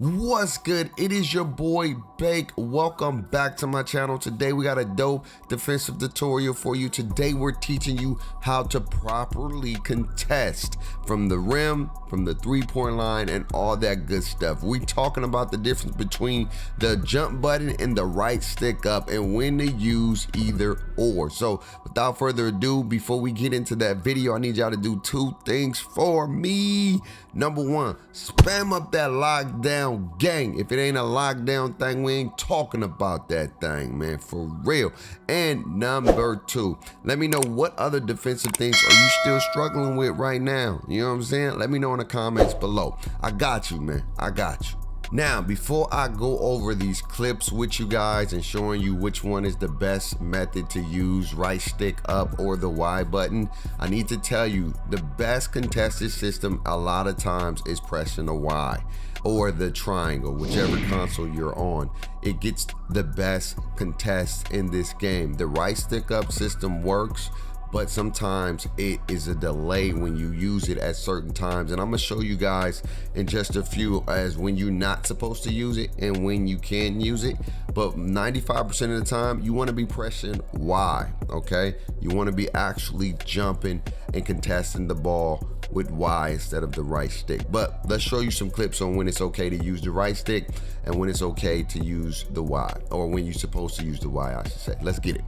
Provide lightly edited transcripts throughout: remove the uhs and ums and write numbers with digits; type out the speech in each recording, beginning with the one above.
What's good? It is your boy Bake. Welcome back to my channel. Today we got a dope defensive tutorial for you. Today we're teaching you how to properly contest from the rim, from the three-point line, and all that good stuff. We're talking about the difference between the jump button and the right stick up and when to use either or. So without further ado, before we get into that video, I need y'all to do two things for me. Number one, spam up that lockdown gang. If it ain't a lockdown thing, we ain't talking about that thing, man, for real. And number two, let me know what other defensive things are you still struggling with right now. You know what I'm saying? Let me know in the comments below. I got you, man. I got you. Now, before I go over these clips with you guys and showing you which one is the best method to use, right stick up or the Y button, I need to tell you the best contested system a lot of times is pressing the Y or the triangle, whichever console you're on. It gets the best contests in this game. The right stick up system works, but sometimes it is a delay when you use it at certain times. And I'm gonna show you guys in just a few as when you're not supposed to use it and when you can use it. But 95% of the time, you wanna be pressing Y, okay? You wanna be actually jumping and contesting the ball with Y instead of the right stick. But let's show you some clips on when it's okay to use the right stick and when it's okay to use the Y, or when you're supposed to use the Y, I should say. Let's get it.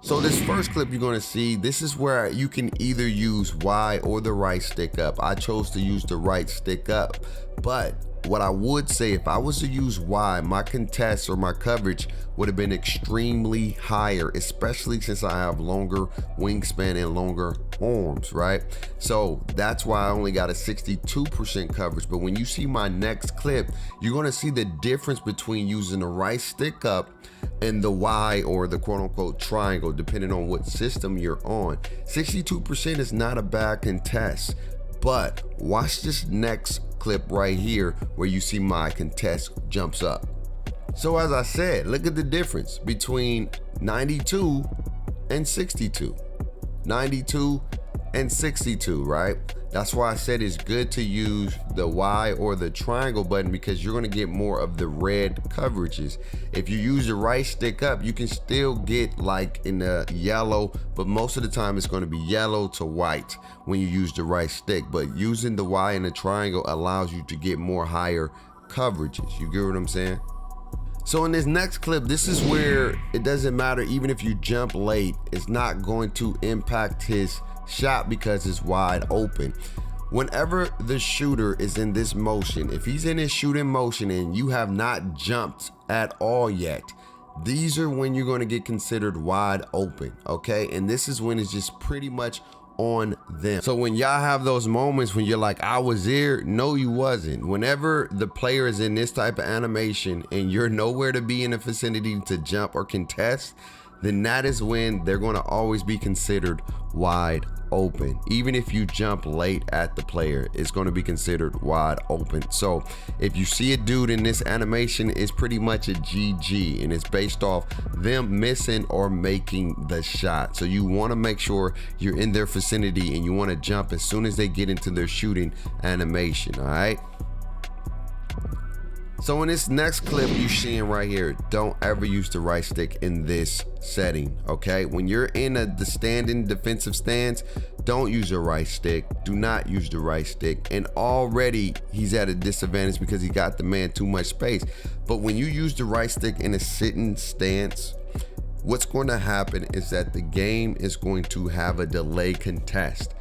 So this first clip you're gonna see, this is where you can either use Y or the right stick up. I chose to use the right stick up, but what I would say, if I was to use Y, my contest or my coverage would have been extremely higher, especially since I have longer wingspan and longer arms, right? So that's why I only got a 62% coverage. But when you see my next clip, you're gonna see the difference between using the right stick up and the Y or the quote unquote triangle, depending on what system you're on. 62% is not a bad contest, but watch this next clip right here where you see my contest jumps up. So as I said, look at the difference between 92 and 62. 92 and 62, right? That's why I said it's good to use the Y or the triangle button, because you're gonna get more of the red coverages. If you use the right stick up, you can still get like in the yellow, but most of the time it's gonna be yellow to white when you use the right stick. But using the Y and the triangle allows you to get more higher coverages. You get what I'm saying? So in this next clip, this is where it doesn't matter, even if you jump late, it's not going to impact his shot because it's wide open. Whenever the shooter is in this motion, if he's in his shooting motion and you have not jumped at all yet, these are when you're going to get considered wide open, okay? And this is when it's just pretty much on them. So when y'all have those moments when you're like, I was there, no you wasn't. Whenever the player is in this type of animation and you're nowhere to be in the vicinity to jump or contest, then that is when they're going to always be considered wide open. Even if you jump late at the player, it's going to be considered wide open. So if you see a dude in this animation, it's pretty much a GG, and it's based off them missing or making the shot. So you want to make sure you're in their vicinity and you want to jump as soon as they get into their shooting animation, all right? So in this next clip you're seeing right here, don't ever use the right stick in this setting, okay? When you're in the standing defensive stance, don't use the right stick. Do not use the right stick. And already he's at a disadvantage because he got the man too much space. But when you use the right stick in a sitting stance, what's going to happen is that the game is going to have a delay contest.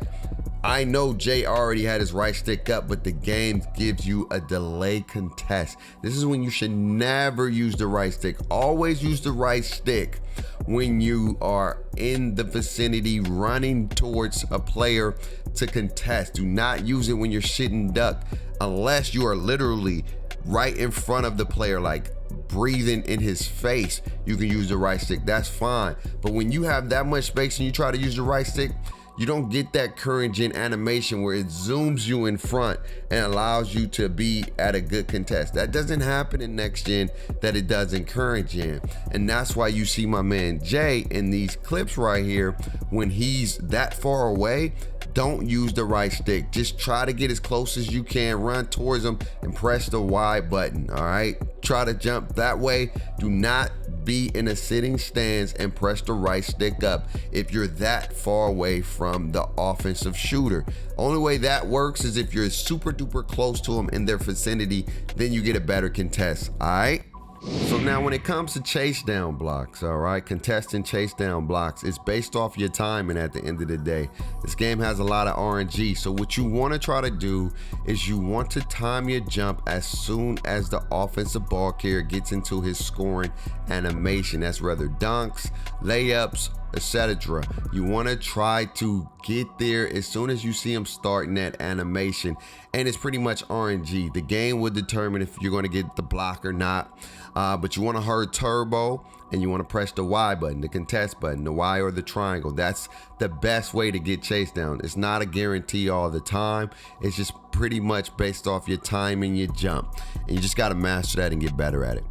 I know Jay already had his right stick up, but the game gives you a delay contest. This is when you should never use the right stick. Always use the right stick when you are in the vicinity running towards a player to contest. Do not use it when you're sitting duck, unless you are literally right in front of the player, like breathing in his face. You can use the right stick, that's fine. But when you have that much space and you try to use the right stick, you don't get that current gen animation where it zooms you in front and allows you to be at a good contest. That doesn't happen in next gen that it does in current gen. And that's why you see my man Jay in these clips right here, when he's that far away, don't use the right stick. Just try to get as close as you can, run towards them and press the Y button, all right? Try to jump that way. Do not be in a sitting stance and press the right stick up if you're that far away from the offensive shooter. Only way that works is if you're super duper close to them in their vicinity, then you get a better contest, all right? So now when it comes to chase down blocks, all right, contesting chase down blocks, it's based off your timing at the end of the day. This game has a lot of RNG. So what you want to try to do is you want to time your jump as soon as the offensive ball carrier gets into his scoring animation. That's rather dunks, layups, etc. You want to try to get there as soon as you see him starting that animation, and it's pretty much RNG. The game will determine if you're going to get the block or not, but you want to hold turbo and you want to press the Y button, the contest button, the Y or the triangle. That's the best way to get chased down. It's not a guarantee all the time. It's just pretty much based off your time and your jump, and you just got to master that and get better at it.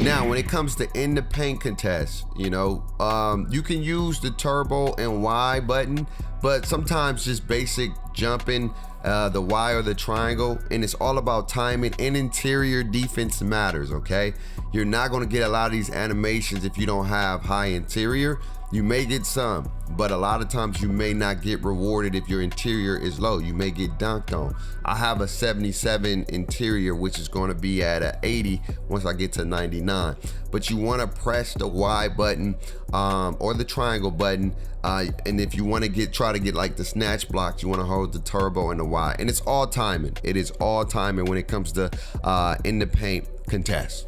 Now when it comes to in the paint contests, you know, you can use the turbo and Y button, but sometimes just basic jumping, the Y or the triangle, and it's all about timing, and interior defense matters, okay? You're not going to get a lot of these animations if you don't have high interior. You may get some, but a lot of times you may not get rewarded if your interior is low. You may get dunked on. I have a 77 interior, which is going to be at a 80 once I get to 99. But you want to press the Y button or the triangle button, and if you want to try to get like the snatch blocks, you want to hold the turbo and the Y, and it's all timing. It is all timing when it comes to in the paint contests.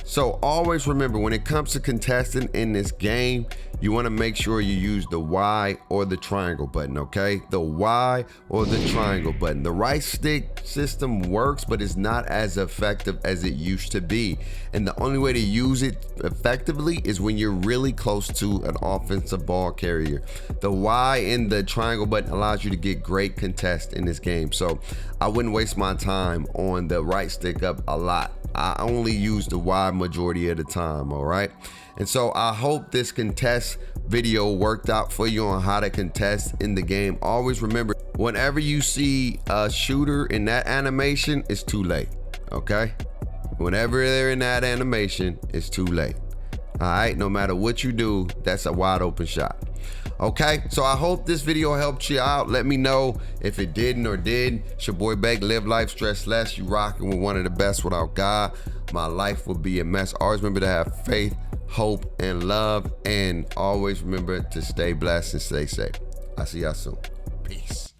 So always remember, when it comes to contesting in this game, you want to make sure you use the Y or the triangle button, okay? The Y or the triangle button. The right stick system works, but it's not as effective as it used to be. And the only way to use it effectively is when you're really close to an offensive ball carrier. The Y and the triangle button allows you to get great contests in this game. So I wouldn't waste my time on the right stick up a lot. I only use the Y majority of the time, all right? And so I hope this contest video worked out for you on how to contest in the game. Always remember, whenever you see a shooter in that animation, it's too late, okay? Whenever they're in that animation, it's too late. All right, no matter what you do, that's a wide open shot. Okay, so I hope this video helped you out. Let me know if it didn't or did. It's your boy Bake, live life, stress less. You rocking with one of the best. Without God, my life would be a mess. Always remember to have faith, hope, and love. And always remember to stay blessed and stay safe. I'll see y'all soon. Peace.